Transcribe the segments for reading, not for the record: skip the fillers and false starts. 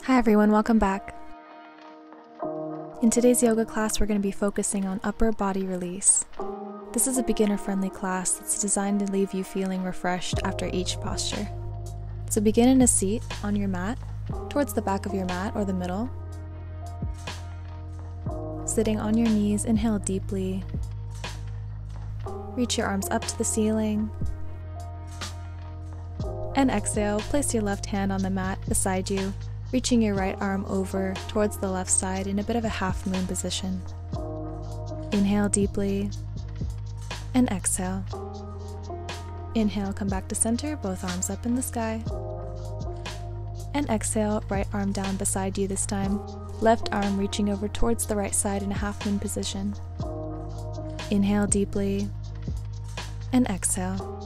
Hi everyone, welcome back. In today's yoga class, we're going to be focusing on upper body release. This is a beginner-friendly class that's designed to leave you feeling refreshed after each posture. So begin in a seat on your mat, towards the back of your mat or the middle. Sitting on your knees, inhale deeply. Reach your arms up to the ceiling. And exhale, place your left hand on the mat beside you, reaching your right arm over towards the left side in a bit of a half moon position. Inhale deeply, and exhale. Inhale, come back to center, both arms up in the sky. And exhale, right arm down beside you this time, left arm reaching over towards the right side in a half moon position. Inhale deeply, and exhale.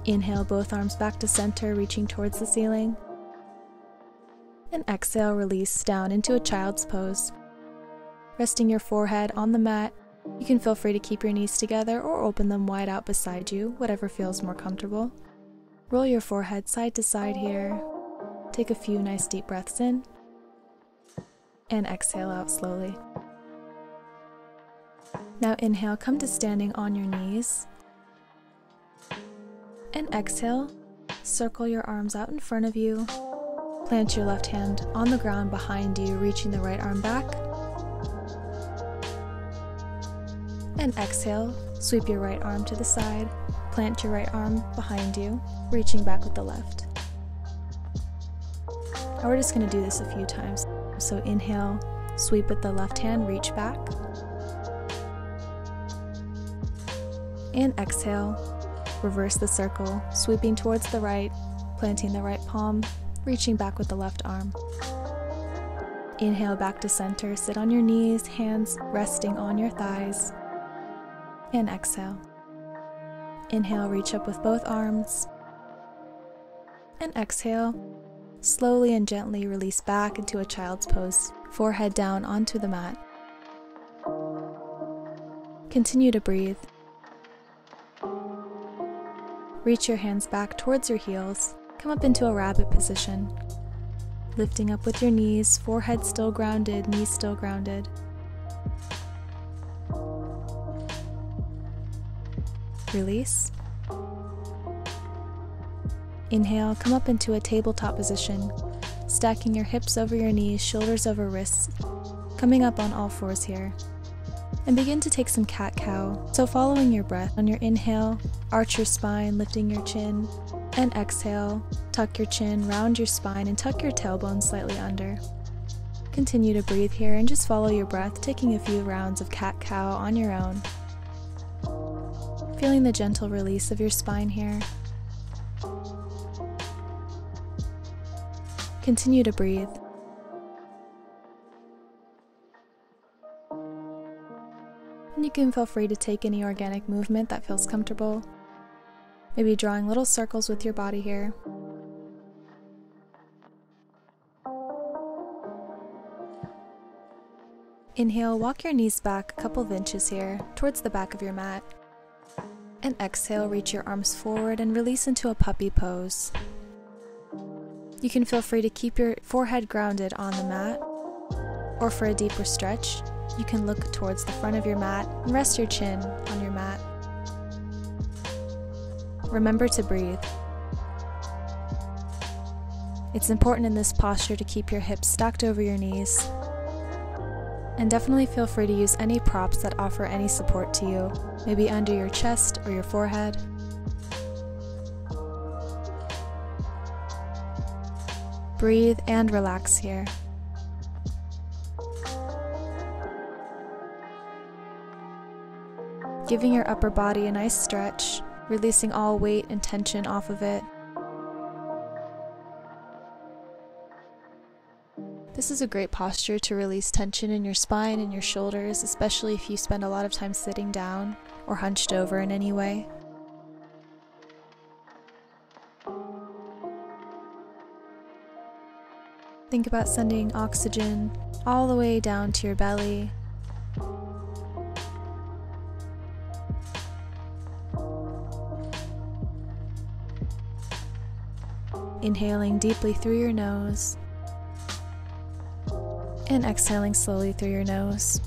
Inhale, both arms back to center, reaching towards the ceiling. And exhale, release down into a child's pose. Resting your forehead on the mat, you can feel free to keep your knees together or open them wide out beside you, whatever feels more comfortable. Roll your forehead side to side here. Take a few nice deep breaths in. And exhale out slowly. Now inhale, come to standing on your knees. And exhale, circle your arms out in front of you. Plant your left hand on the ground behind you, reaching the right arm back. And exhale, sweep your right arm to the side. Plant your right arm behind you, reaching back with the left. Now we're just going to do this a few times. So inhale, sweep with the left hand, reach back. And exhale, reverse the circle, sweeping towards the right, planting the right palm, reaching back with the left arm. Inhale back to center, sit on your knees, hands resting on your thighs. And exhale. Inhale, reach up with both arms. And exhale, slowly and gently release back into a child's pose, forehead down onto the mat. Continue to breathe. Reach your hands back towards your heels. Come up into a rabbit position. Lifting up with your knees, forehead still grounded, knees still grounded. Release. Inhale, come up into a tabletop position, stacking your hips over your knees, shoulders over wrists, coming up on all fours here. And begin to take some cat-cow. So following your breath, on your inhale, arch your spine, lifting your chin, and exhale, tuck your chin, round your spine, and tuck your tailbone slightly under. Continue to breathe here and just follow your breath, taking a few rounds of cat-cow on your own. Feeling the gentle release of your spine here. Continue to breathe. And you can feel free to take any organic movement that feels comfortable. Maybe drawing little circles with your body here. Inhale, walk your knees back a couple of inches here, towards the back of your mat. And exhale, reach your arms forward and release into a puppy pose. You can feel free to keep your forehead grounded on the mat, or for a deeper stretch, you can look towards the front of your mat and rest your chin on your mat. Remember to breathe. It's important in this posture to keep your hips stacked over your knees. And definitely feel free to use any props that offer any support to you, maybe under your chest or your forehead. Breathe and relax here. Giving your upper body a nice stretch, releasing all weight and tension off of it. This is a great posture to release tension in your spine and your shoulders, especially if you spend a lot of time sitting down or hunched over in any way. Think about sending oxygen all the way down to your belly. Inhaling deeply through your nose And exhaling slowly through your nose.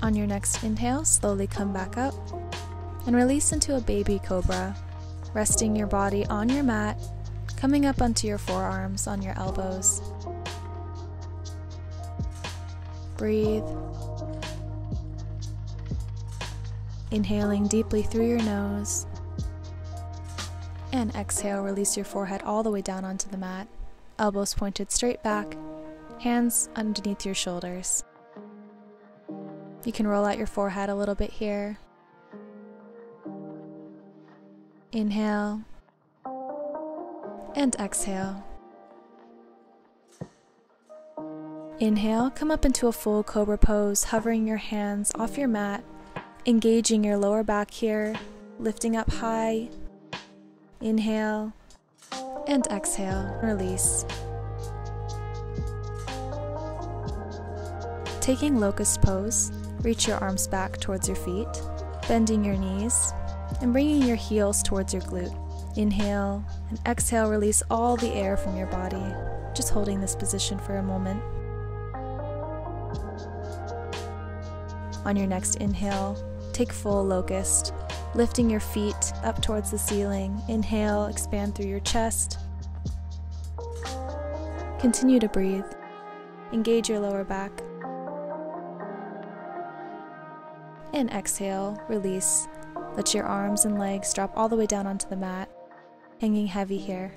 On your next inhale, slowly come back up and release into a baby cobra, resting your body on your mat, coming up onto your forearms on your elbows. Breathe. Inhaling deeply through your nose. And exhale, release your forehead all the way down onto the mat, elbows pointed straight back, hands underneath your shoulders. You can roll out your forehead a little bit here. Inhale and exhale. Inhale, come up into a full cobra pose, hovering your hands off your mat, engaging your lower back here, lifting up high. Inhale and exhale, release. Taking locust pose, reach your arms back towards your feet, bending your knees, and bringing your heels towards your glute. Inhale and exhale, release all the air from your body, just holding this position for a moment. On your next inhale, take full locust, lifting your feet up towards the ceiling. Inhale, expand through your chest. Continue to breathe. Engage your lower back. And exhale, release. Let your arms and legs drop all the way down onto the mat, hanging heavy here.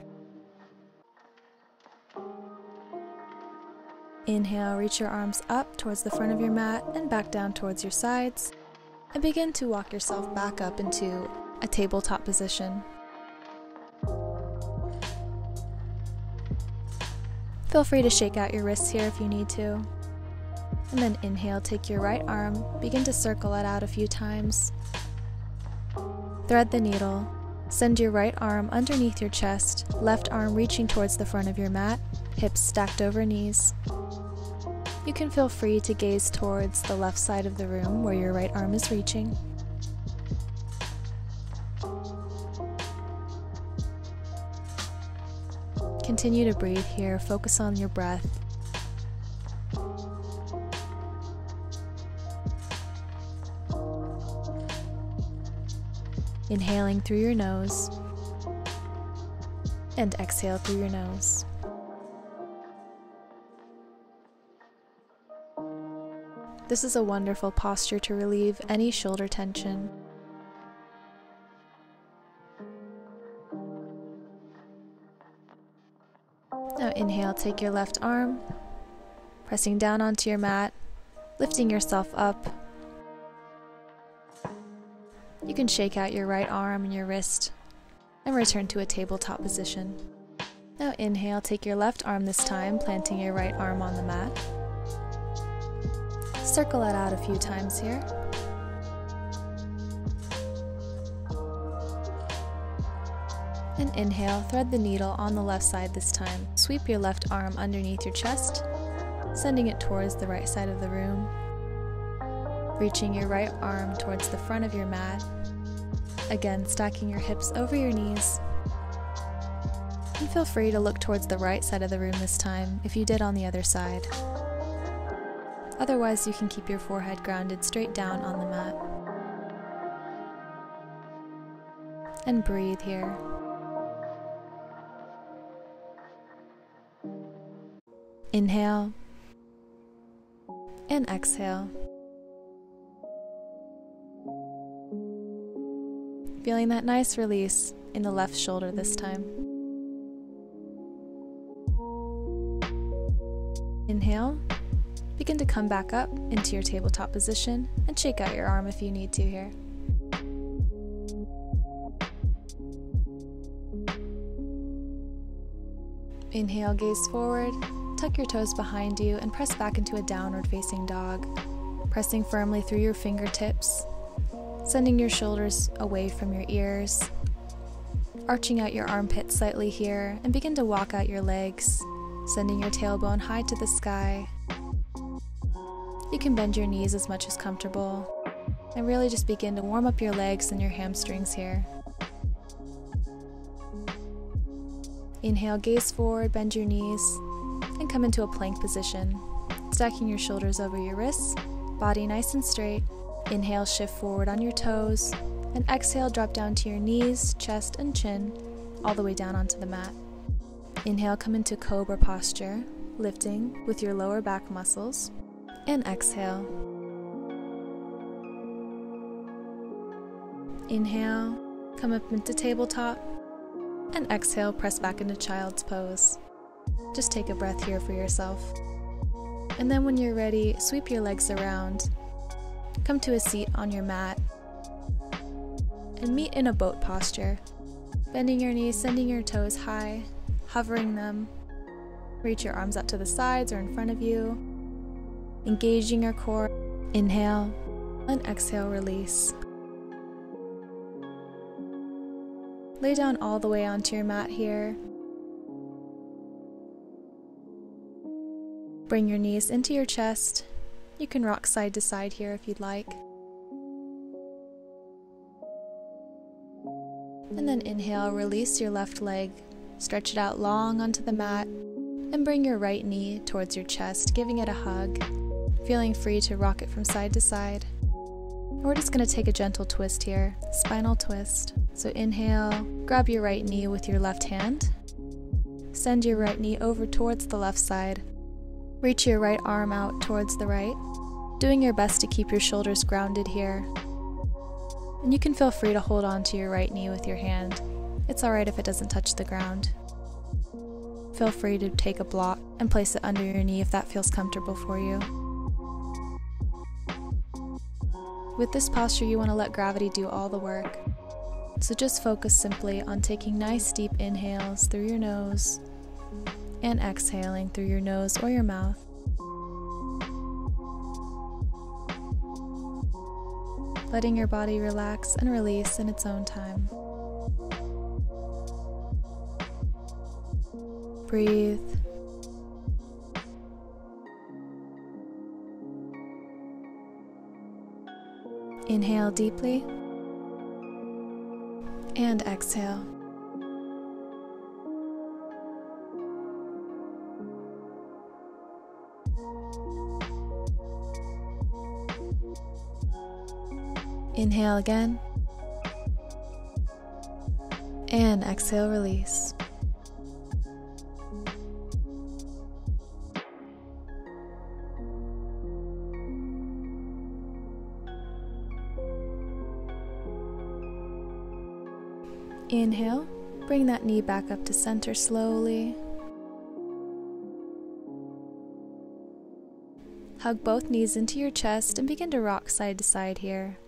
Inhale, reach your arms up towards the front of your mat and back down towards your sides, and begin to walk yourself back up into a tabletop position. Feel free to shake out your wrists here if you need to. And then inhale, take your right arm, begin to circle it out a few times. Thread the needle, send your right arm underneath your chest, left arm reaching towards the front of your mat, hips stacked over knees. You can feel free to gaze towards the left side of the room where your right arm is reaching. Continue to breathe here, focus on your breath. Inhaling through your nose and exhale through your nose. This is a wonderful posture to relieve any shoulder tension. Now inhale, take your left arm, pressing down onto your mat, lifting yourself up. You can shake out your right arm and your wrist and return to a tabletop position. Now inhale, take your left arm this time, planting your right arm on the mat. Circle it out a few times here. And inhale, thread the needle on the left side this time. Sweep your left arm underneath your chest, sending it towards the right side of the room. Reaching your right arm towards the front of your mat. Again, stacking your hips over your knees. And feel free to look towards the right side of the room this time, if you did on the other side. Otherwise, you can keep your forehead grounded straight down on the mat. And breathe here. Inhale and exhale. Feeling that nice release in the left shoulder this time. Inhale. Begin to come back up into your tabletop position and shake out your arm if you need to here. Inhale, gaze forward, tuck your toes behind you and press back into a downward facing dog, pressing firmly through your fingertips, sending your shoulders away from your ears, arching out your armpits slightly here, and begin to walk out your legs, sending your tailbone high to the sky. You can bend your knees as much as comfortable, and really just begin to warm up your legs and your hamstrings here. Inhale, gaze forward, bend your knees, and come into a plank position, stacking your shoulders over your wrists, body nice and straight. Inhale, shift forward on your toes, and exhale, drop down to your knees, chest, and chin, all the way down onto the mat. Inhale, come into cobra posture, lifting with your lower back muscles, and exhale. Inhale, come up into tabletop, and exhale, press back into child's pose. Just take a breath here for yourself. And then when you're ready, sweep your legs around, come to a seat on your mat, and meet in a boat posture. Bending your knees, sending your toes high, hovering them. Reach your arms out to the sides or in front of you. Engaging your core. Inhale, and exhale, release. Lay down all the way onto your mat here. Bring your knees into your chest. You can rock side to side here if you'd like. And then inhale, release your left leg, stretch it out long onto the mat, and bring your right knee towards your chest, giving it a hug, feeling free to rock it from side to side. And we're just going to take a gentle twist here, spinal twist. So inhale, grab your right knee with your left hand, send your right knee over towards the left side, reach your right arm out towards the right, doing your best to keep your shoulders grounded here. And you can feel free to hold on to your right knee with your hand. It's alright if it doesn't touch the ground. Feel free to take a block and place it under your knee if that feels comfortable for you. With this posture, you want to let gravity do all the work. So just focus simply on taking nice deep inhales through your nose and exhaling through your nose or your mouth. Letting your body relax and release in its own time. Breathe. Inhale deeply and exhale. Inhale again, and exhale, release. Inhale, bring that knee back up to center slowly. Hug both knees into your chest and begin to rock side to side here,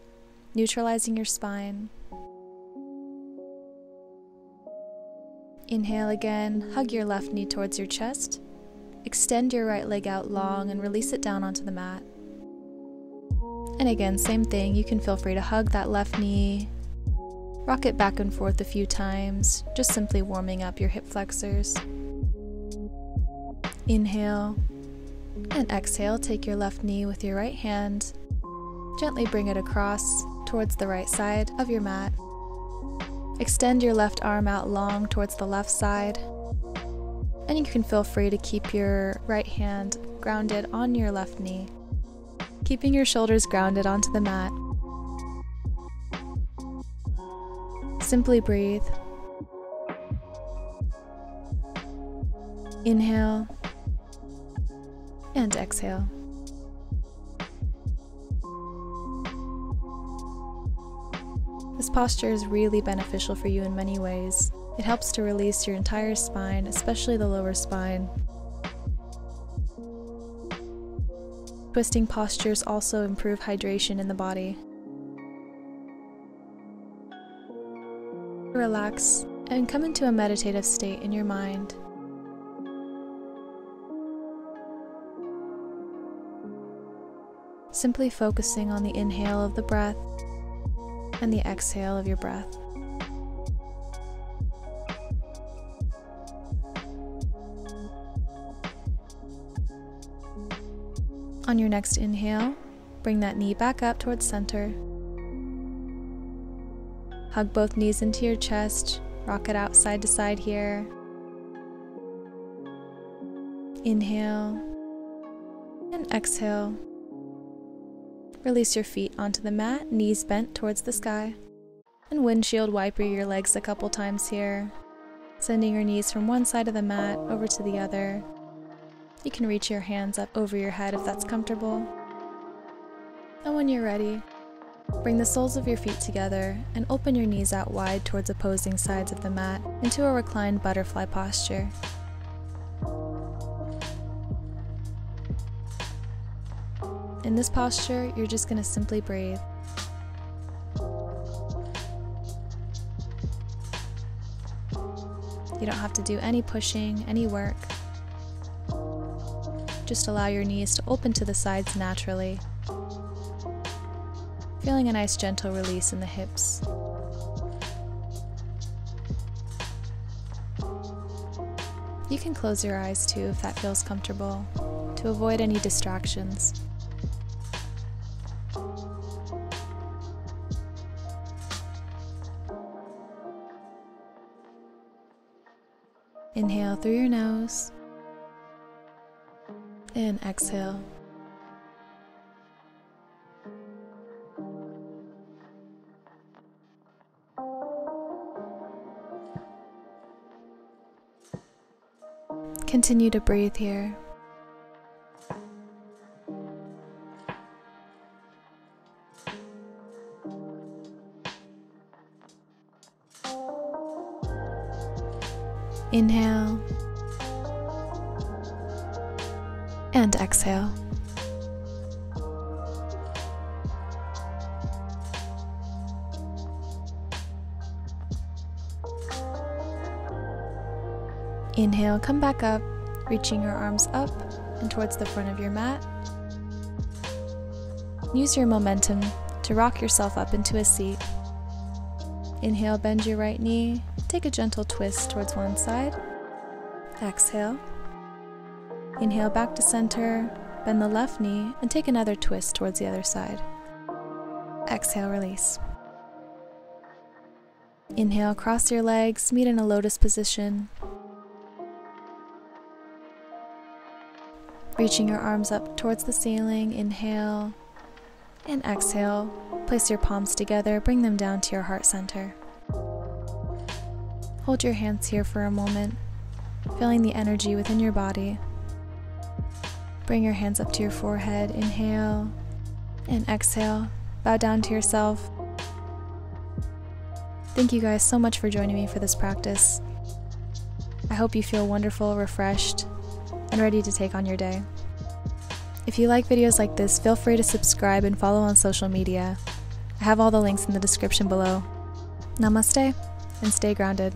neutralizing your spine. Inhale again, hug your left knee towards your chest. Extend your right leg out long and release it down onto the mat. And again, same thing, you can feel free to hug that left knee, rock it back and forth a few times, just simply warming up your hip flexors. Inhale, and exhale, take your left knee with your right hand, gently bring it across towards the right side of your mat. Extend your left arm out long towards the left side, and you can feel free to keep your right hand grounded on your left knee, keeping your shoulders grounded onto the mat. Simply breathe. Inhale and exhale. This posture is really beneficial for you in many ways. It helps to release your entire spine, especially the lower spine. Twisting postures also improve hydration in the body. Relax and come into a meditative state in your mind. Simply focusing on the inhale of the breath and the exhale of your breath. On your next inhale, bring that knee back up towards center. Hug both knees into your chest, rock it out side to side here. Inhale and exhale. Release your feet onto the mat, knees bent towards the sky. And windshield wiper your legs a couple times here, sending your knees from one side of the mat over to the other. You can reach your hands up over your head if that's comfortable. And when you're ready, bring the soles of your feet together and open your knees out wide towards opposing sides of the mat into a reclined butterfly posture. In this posture, you're just going to simply breathe. You don't have to do any pushing, any work. Just allow your knees to open to the sides naturally, feeling a nice gentle release in the hips. You can close your eyes too if that feels comfortable, to avoid any distractions. Inhale through your nose and exhale. Continue to breathe here. Inhale and exhale. Inhale, come back up, reaching your arms up and towards the front of your mat. Use your momentum to rock yourself up into a seat. Inhale, bend your right knee, take a gentle twist towards one side. Exhale. Inhale back to center, bend the left knee, and take another twist towards the other side. Exhale, release. Inhale, cross your legs, meet in a lotus position. Reaching your arms up towards the ceiling, inhale, and exhale. Place your palms together, bring them down to your heart center. Hold your hands here for a moment, feeling the energy within your body. Bring your hands up to your forehead, inhale, and exhale. Bow down to yourself. Thank you guys so much for joining me for this practice. I hope you feel wonderful, refreshed, and ready to take on your day. If you like videos like this, feel free to subscribe and follow on social media. I have all the links in the description below. Namaste, and stay grounded.